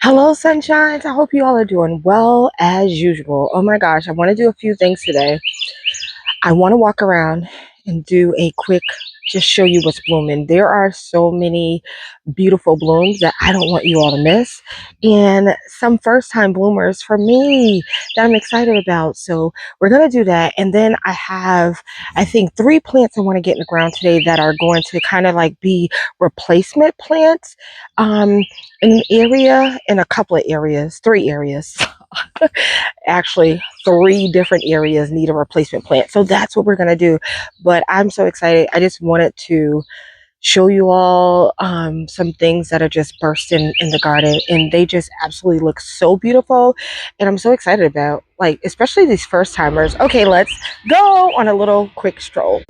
Hello, sunshines. I hope you all are doing well as usual. Oh my gosh, I want to do a few things today. I want to walk around and do a quick, just show you what's blooming. There are so many beautiful blooms that I don't want you all to miss, and some first time bloomers for me that I'm excited about. So we're going to do that. And then I have, I think, 3 plants I want to get in the ground today that are going to kind of like be replacement plants in an area, in a couple of areas, 3 areas. Actually, 3 different areas need a replacement plant. So that's what we're going to do. But I'm so excited. I just wanted to show you all some things that are just bursting in the garden, and they just absolutely look so beautiful, and I'm so excited about, like, especially these first timers. Okay, let's go on a little quick stroll.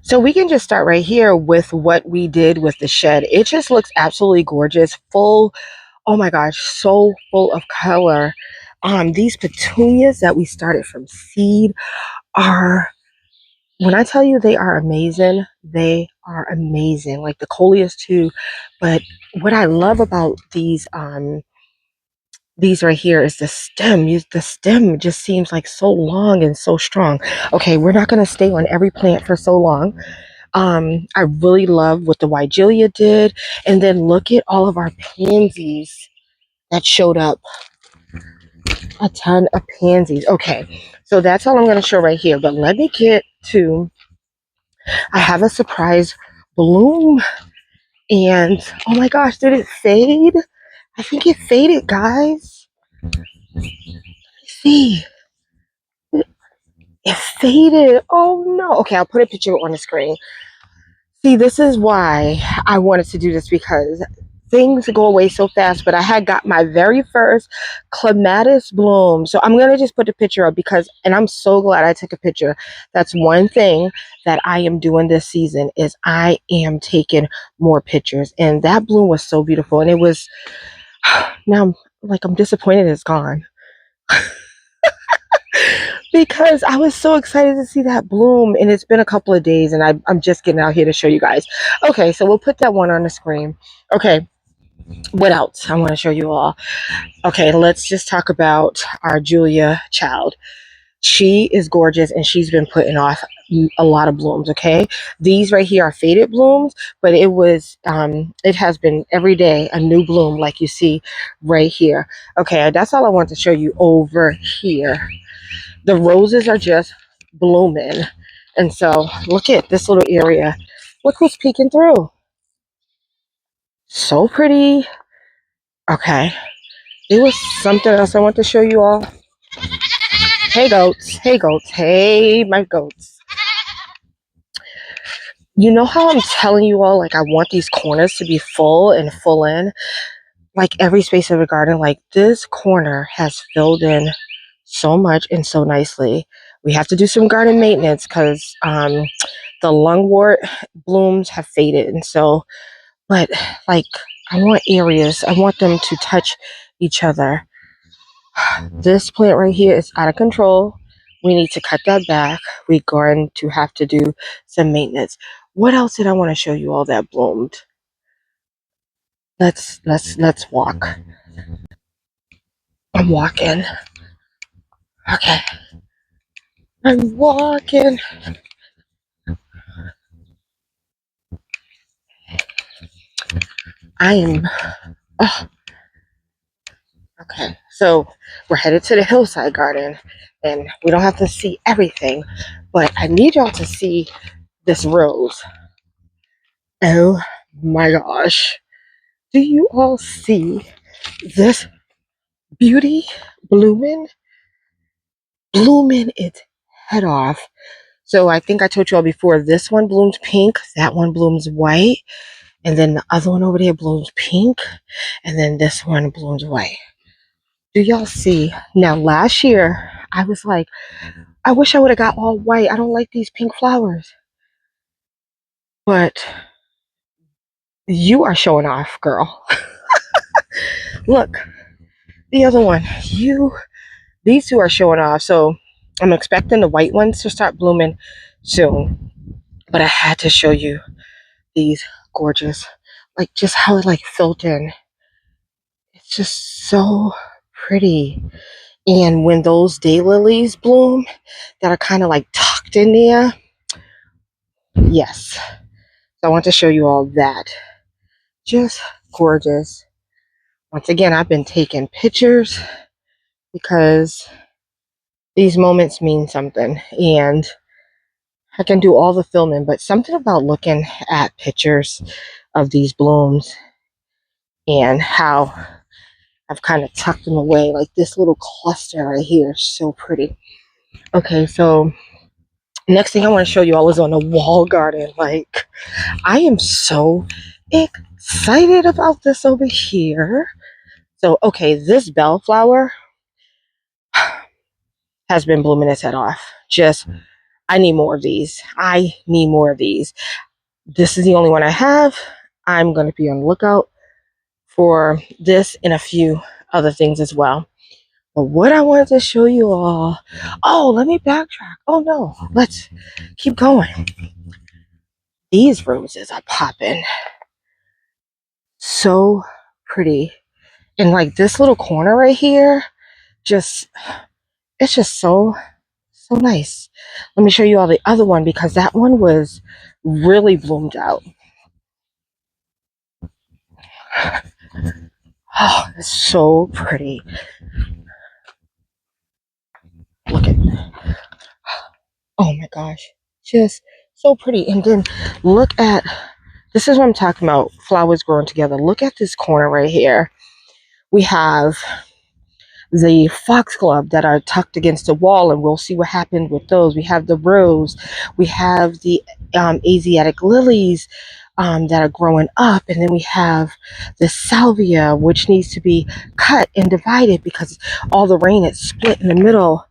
So we can just start right here with what we did with the shed. It just looks absolutely gorgeous, full, oh my gosh, so full of color. These petunias that we started from seed are, when I tell you they are amazing, they are amazing. Like the coleus too. But what I love about these right here is the stem. The stem just seems like so long and so strong. Okay, we're not gonna stay on every plant for so long. I really love what the Wigelia did, and then look at all of our pansies that showed up. A ton of pansies. Okay, so that's all I'm going to show right here. But let me get to, I have a surprise bloom, and oh my gosh, did it fade? I think it faded, guys. Let me see. It faded. Oh no. Okay, I'll put a picture on the screen. See, this is why I wanted to do this, because things go away so fast. But I had got my very first Clematis bloom. So I'm going to just put the picture up because, and I'm so glad I took a picture. That's one thing that I am doing this season, is I am taking more pictures. And that bloom was so beautiful. And it was, now I'm disappointed it's gone. Because I was so excited to see that bloom, and it's been a couple of days, and I'm just getting out here to show you guys. Okay, so we'll put that one on the screen. Okay, what else I want to show you all? Okay, let's just talk about our Julia child. She is gorgeous, and she's been putting off a lot of blooms. Okay, these right here are faded blooms, but it has been every day a new bloom, like you see right here. Okay, that's all I want to show you over here. The roses are just blooming. And so look at this little area. Look who's peeking through. So pretty. Okay. There was something else I want to show you all. Hey goats. Hey goats. Hey my goats. You know how I'm telling you all, like, I want these corners to be full and full in? Like every space of the garden, like this corner has filled in so much and so nicely. We have to do some garden maintenance because the lungwort blooms have faded, and so, but like, I want areas, I want them to touch each other. This plant right here is out of control. We need to cut that back. We're going to have to do some maintenance. What else did I want to show you all that bloomed? Let's walk. I'm walking. Okay. I'm walking. I am. Oh, okay. So we're headed to the Hillside garden, and we don't have to see everything, but I need y'all to see this rose. Oh my gosh. Do you all see this beauty blooming? Blooming its head off. So I think I told you all before, this one blooms pink, that one blooms white, and then the other one over there blooms pink, and then this one blooms white. Do y'all see? Now, last year, I was like, I wish I would have got all white. I don't like these pink flowers. But you are showing off, girl. Look, the other one. These two are showing off. So I'm expecting the white ones to start blooming soon. But I had to show you these gorgeous, like, just how it like filled in. It's just so pretty. And when those daylilies bloom that are kind of like tucked in there, yes. So I want to show you all that. Just gorgeous. Once again, I've been taking pictures because these moments mean something, and I can do all the filming, but something about looking at pictures of these blooms and how I've kind of tucked them away, like this little cluster right here is so pretty. Okay, so next thing I want to show you all is on the wall garden. Like, I am so excited about this over here. So, okay, this bellflower has been blooming its head off. Just, I need more of these. I need more of these. This is the only one I have. I'm going to be on the lookout for this and a few other things as well. But what I wanted to show you all, oh, let me backtrack. Oh no, let's keep going. These roses are popping. So pretty. And like this little corner right here, just, it's just so nice. Let me show you all the other one because that one was really bloomed out. Oh, it's so pretty. Look at that. Oh my gosh. Just so pretty. And then look at, this is what I'm talking about, flowers growing together. Look at this corner right here. We have the foxglove that are tucked against the wall, and we'll see what happened with those. We have the rose. We have the Asiatic lilies that are growing up, and then we have the salvia, which needs to be cut and divided because all the rain is split in the middle.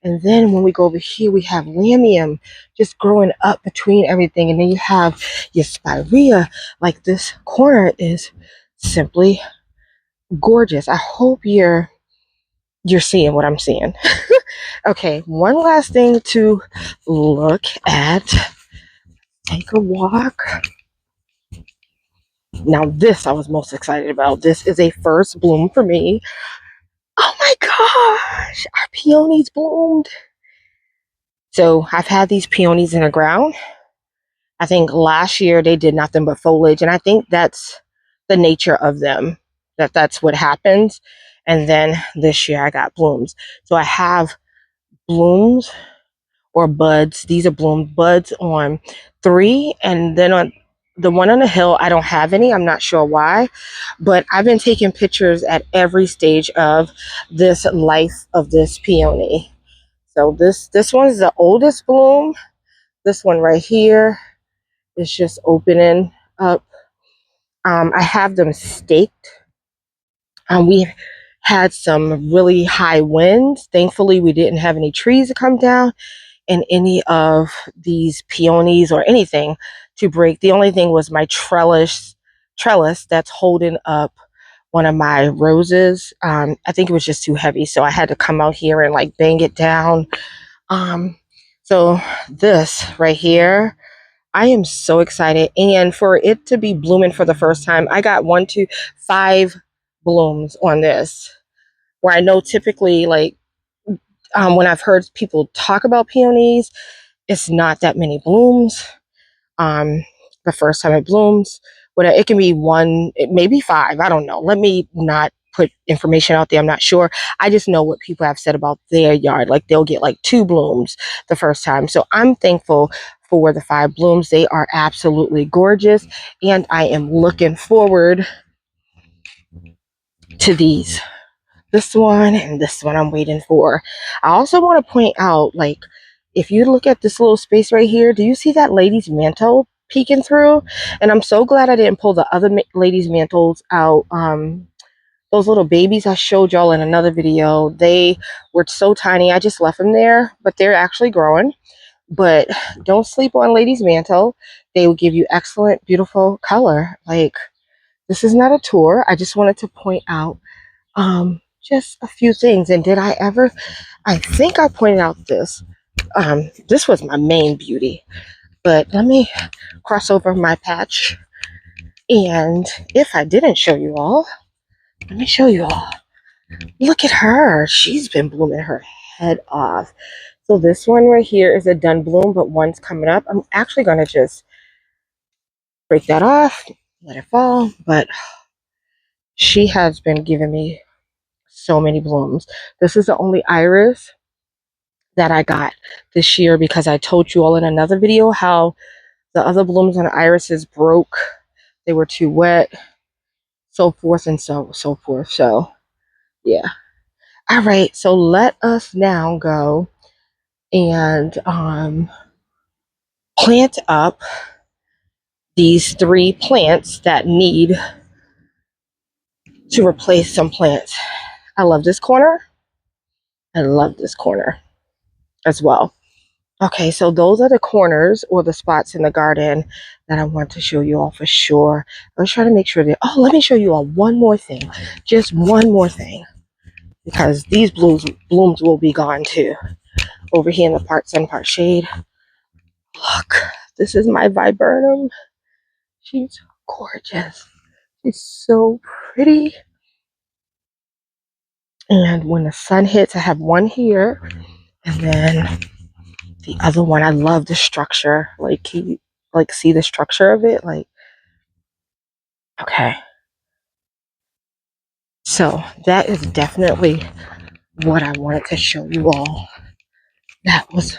And then when we go over here, we have lamium just growing up between everything. And then you have your spirea. Like, this corner is simply gorgeous. I hope you're seeing what I'm seeing. Okay, one last thing to look at. Take a walk. Now this I was most excited about. This is a first bloom for me. Oh my gosh, our peonies bloomed. So I've had these peonies in the ground. I think last year they did nothing but foliage, and I think that's the nature of them. That's what happens. And then this year I got blooms. So I have blooms or buds. These are bloom buds on 3, and then on the one on the hill I don't have any. I'm not sure why, but I've been taking pictures at every stage of this life of this peony. So this one's the oldest bloom. This one right here is just opening up. I have them staked. We had some really high winds. Thankfully we didn't have any trees to come down in any of these peonies or anything to break. The only thing was my trellis that's holding up one of my roses. I think it was just too heavy, so I had to come out here and like bang it down. So this right here, I am so excited. And for it to be blooming for the first time, I got 1, 2, 5 blooms on this, where I know typically, like, when I've heard people talk about peonies, it's not that many blooms. The first time it blooms, but it can be 1, maybe 5. I don't know. Let me not put information out there. I'm not sure. I just know what people have said about their yard. Like, they'll get like 2 blooms the first time. So I'm thankful for the 5 blooms. They are absolutely gorgeous, and I am looking forward to these. This one and this one I'm waiting for. I also want to point out, like, if you look at this little space right here, do you see that lady's mantle peeking through? And I'm so glad I didn't pull the other lady's mantles out. Those little babies I showed y'all in another video, they were so tiny. I just left them there, but they're actually growing. But don't sleep on lady's mantle. They will give you excellent, beautiful color. Like, this is not a tour. I just wanted to point out just a few things. And did I ever, I think I pointed out this. This was my main beauty, but let me cross over my patch. And if I didn't show you all, Let me show you all. Look at her. She's been blooming her head off. So this one right here is a done bloom, but one's coming up. I'm actually going to just break that off, let it fall. But she has been giving me so many blooms. This is the only iris that I got this year because I told you all in another video how the other blooms on the irises broke. They were too wet, so forth and so forth. So yeah. All right, so let us now go and plant up these 3 plants that need to replace some plants. I love this corner. I love this corner as well. Okay, so those are the corners or the spots in the garden that I want to show you all for sure. I was trying to make sure that, oh, let me show you all one more thing. Just one more thing. Because these blooms will be gone too. Over here in the part sun, part shade. Look, this is my viburnum. She's gorgeous. She's so pretty. And when the sun hits, I have one here. And then the other one, I love the structure. Like, can you see the structure of it? Like, okay. So that is definitely what I wanted to show you all. That was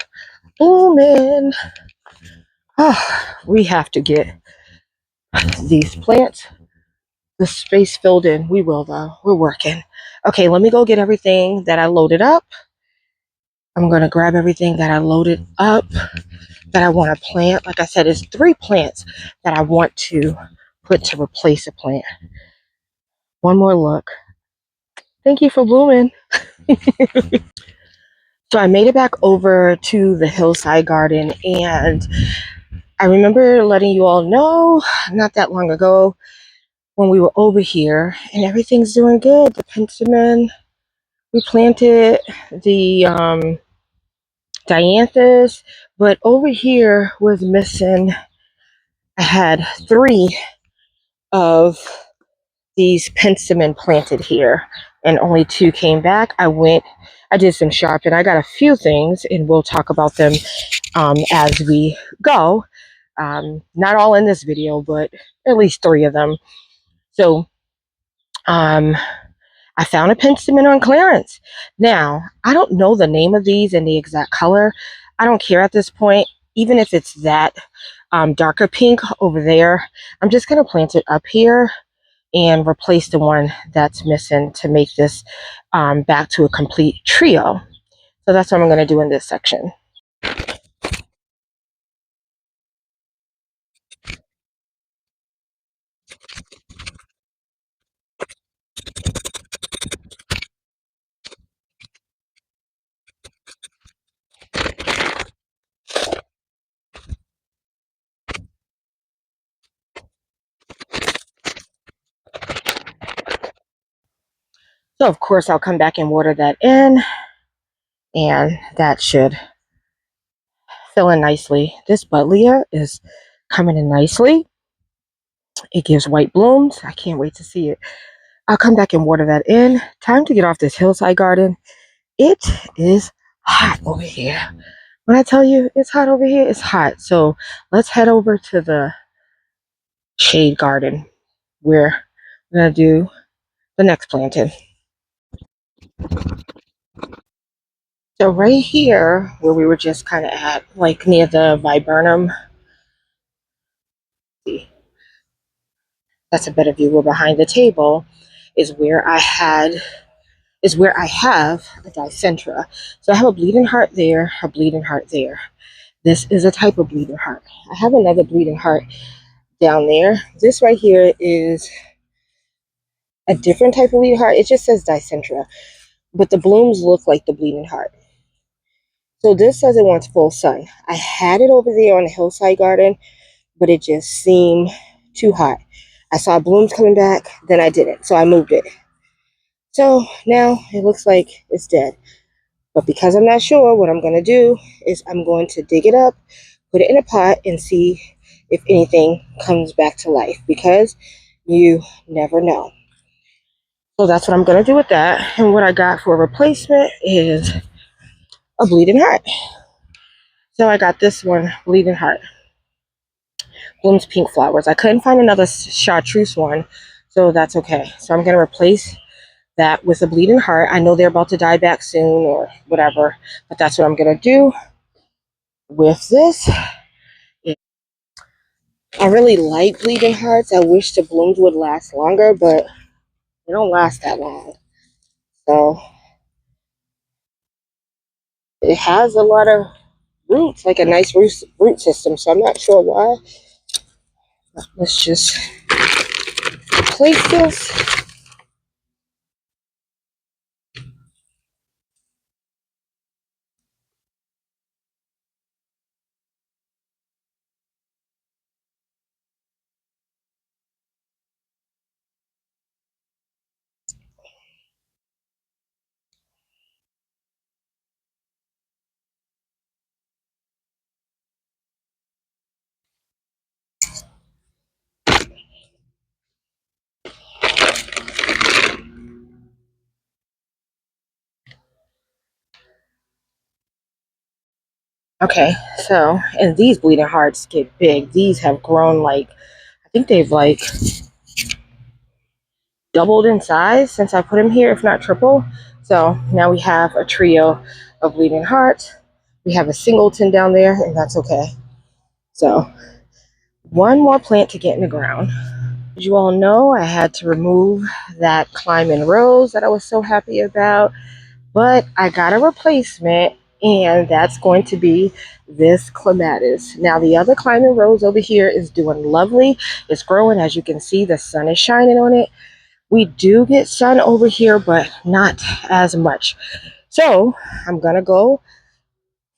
booming. Oh, we have to get these plants, the space filled in. We will though. We're working. Okay, let me go get everything that I loaded up. I'm going to grab everything that I loaded up that I want to plant. Like I said, it's 3 plants that I want to put to replace a plant. One more look. Thank you for blooming. So I made it back over to the Hillside garden, and I remember letting you all know not that long ago when we were over here, and everything's doing good. The penstemon, we planted the dianthus, but over here was missing. I had 3 of these penstemon planted here, and only 2 came back. I did some shopping. I got a few things, and we'll talk about them as we go. Not all in this video, but at least 3 of them. So I found a penstemon on clearance. Now, I don't know the name of these and the exact color. I don't care at this point, even if it's that darker pink over there. I'm just going to plant it up here and replace the one that's missing to make this back to a complete trio. So that's what I'm going to do in this section. So of course I'll come back and water that in, and that should fill in nicely. This buddleia is coming in nicely. It gives white blooms. I can't wait to see it. I'll come back and water that in. Time to get off this hillside garden. It is hot over here. When I tell you it's hot over here, it's hot. So let's head over to the shade garden where we're going to do the next planting. So right here, where we were just kind of at, like near the viburnum, that's a better view. We're behind the table, is where I have a dicentra. So I have a bleeding heart there, a bleeding heart there. This is a type of bleeding heart. I have another bleeding heart down there. This right here is a different type of bleeding heart. It just says dicentra, but the blooms look like the bleeding heart. So this says it wants full sun. I had it over there on the hillside garden, but it just seemed too hot. I saw blooms coming back, then I didn't, so I moved it. So now it looks like it's dead. But because I'm not sure, what I'm going to do is I'm going to dig it up, put it in a pot, and see if anything comes back to life, because you never know. So that's what I'm going to do with that. And what I got for a replacement is a bleeding heart. So I got this one, bleeding heart. Blooms pink flowers. I couldn't find another chartreuse one, so that's okay. So I'm going to replace that with a bleeding heart. I know they're about to die back soon or whatever, but that's what I'm going to do with this. I really like bleeding hearts. I wish the blooms would last longer, but they don't last that long. So it has a lot of roots, like a nice root system. So I'm not sure why. Let's just place this. Okay, so, and these bleeding hearts get big. These have grown like, I think they've like doubled in size since I put them here, if not triple. So now we have a trio of bleeding hearts. We have a singleton down there, and that's okay. So one more plant to get in the ground. As you all know, I had to remove that climbing rose that I was so happy about, but I got a replacement, and that's going to be this clematis. Now the other climbing rose over here is doing lovely. It's growing. As you can see, the sun is shining on it. We do get sun over here, but not as much. So I'm gonna go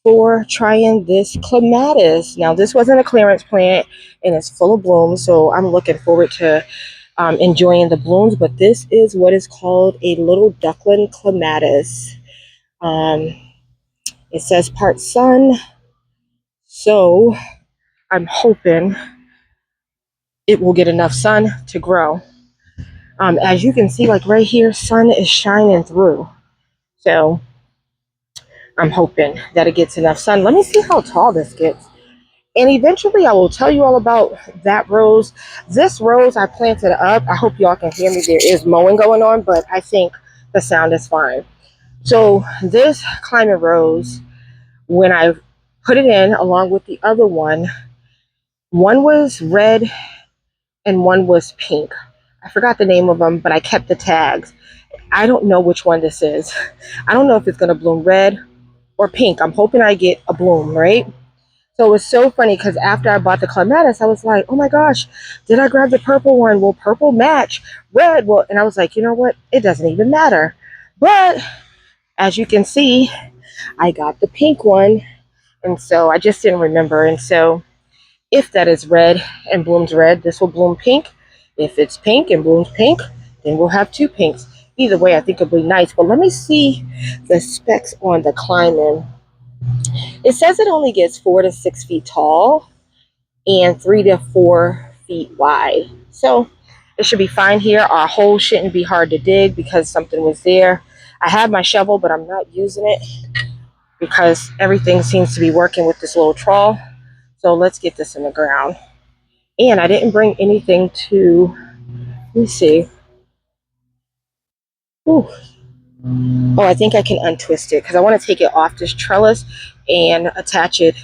for trying this clematis. Now this wasn't a clearance plant, and it's full of blooms, so I'm looking forward to enjoying the blooms. But this is what is called a little duckling clematis. Um, it says part sun, so I'm hoping it will get enough sun to grow. As you can see, like right here, sun is shining through. So I'm hoping that it gets enough sun. Let me see how tall this gets. And eventually I will tell you all about that rose. This rose I planted up. I hope y'all can hear me. There is mowing going on, but I think the sound is fine. So this climbing rose, when I put it in along with the other one was red and one was pink. I forgot the name of them, but I kept the tags. I don't know which one this is. I don't know if it's going to bloom red or pink. I'm hoping I get a bloom, right? So it was so funny because after I bought the clematis, I was like, oh my gosh, did I grab the purple one? Will purple match red? Well, and I was like, you know what? It doesn't even matter. But as you can see, I got the pink one. And so I just didn't remember. And so if that is red and blooms red, this will bloom pink. If it's pink and blooms pink, then we'll have two pinks. Either way, I think it'll be nice. But let me see the specs on the climbing. It says it only gets 4 to 6 feet tall and 3 to 4 feet wide. So it should be fine here. Our hole shouldn't be hard to dig because something was there. I have my shovel, but I'm not using it because everything seems to be working with this little trawl. So let's get this in the ground. And I didn't bring anything to, let me see. Ooh. Oh, I think I can untwist it because I want to take it off this trellis and attach it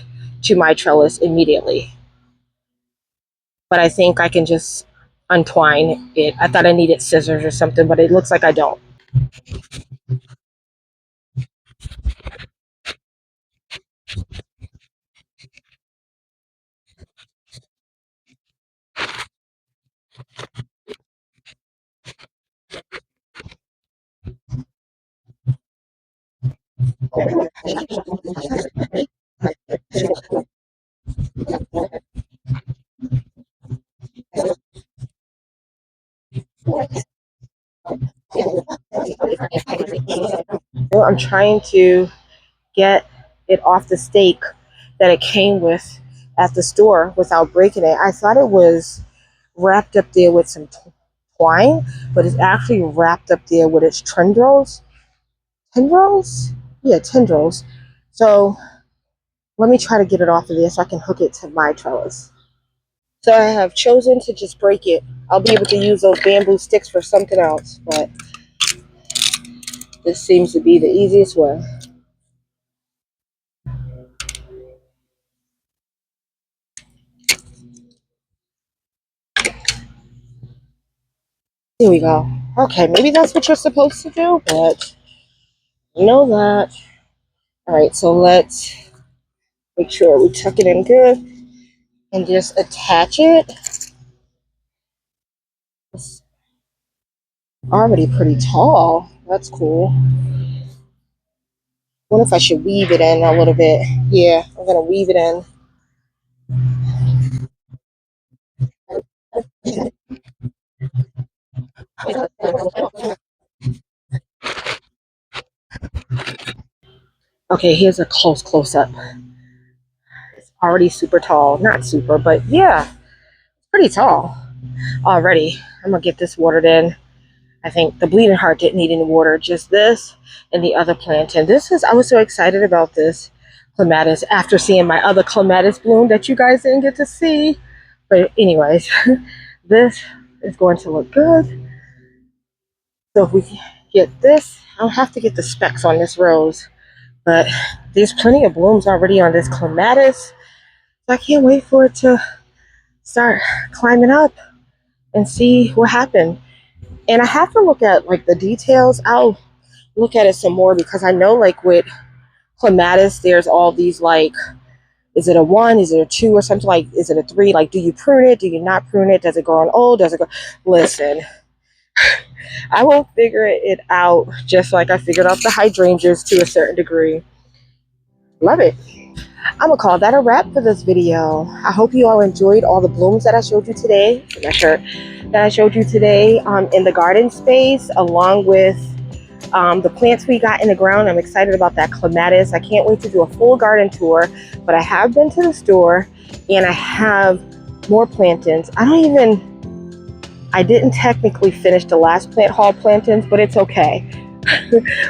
to my trellis immediately. But I think I can just untwine it. I thought I needed scissors or something, but it looks like I don't. I'm trying to get it off the stake that it came with at the store without breaking it. I thought it was wrapped up there with some twine, but it's actually wrapped up there with its tendrils. Tendrils? Yeah, tendrils. So let me try to get it off of there so I can hook it to my trellis. So I have chosen to just break it. I'll be able to use those bamboo sticks for something else, but this seems to be the easiest way. Here we go. Okay, maybe that's what you're supposed to do, but you know that. All right, so let's make sure we tuck it in good and just attach it. It's already pretty tall. That's cool. I wonder if I should weave it in a little bit. Yeah, I'm gonna weave it in. Okay, here's a close up. It's already super tall. Not super, but yeah, pretty tall already. I'm gonna get this watered in. I think the bleeding heart didn't need any water, just this and the other plant. And I was so excited about this clematis after seeing my other clematis bloom that you guys didn't get to see. But anyways, this is going to look good. So if we get this, I'll have to get the specs on this rose. But there's plenty of blooms already on this clematis. So I can't wait for it to start climbing up and see what happened. And I have to look at like the details. I'll look at it some more because I know like with clematis, there's all these like, is it a 1? Is it a 2 or something? Like, is it a 3? Like, do you prune it? Do you not prune it? Does it grow on old? Does it go? Listen, I will figure it out just like I figured out the hydrangeas to a certain degree. Love it. I'm gonna call that a wrap for this video. I hope you all enjoyed all the blooms that I showed you today. That shirt that I showed you today in the garden space, along with the plants we got in the ground. I'm excited about that clematis. I can't wait to do a full garden tour, but I have been to the store and I have more plantains. I didn't technically finish the last plant haul plantains, but it's okay.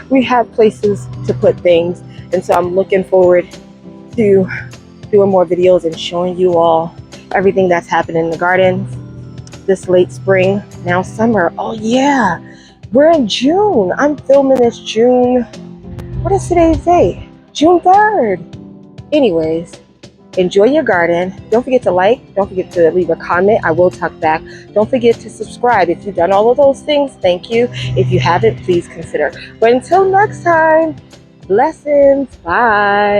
We have places to put things, and so I'm looking forward to doing more videos and showing you all everything that's happening in the garden this late spring, now summer. Oh yeah, we're in June. I'm filming this June, what is today's date? June 3rd. Anyways, enjoy your garden. Don't forget to like, don't forget to leave a comment. I will talk back. Don't forget to subscribe. If you've done all of those things, thank you. If you haven't, please consider. But until next time, blessings. Bye.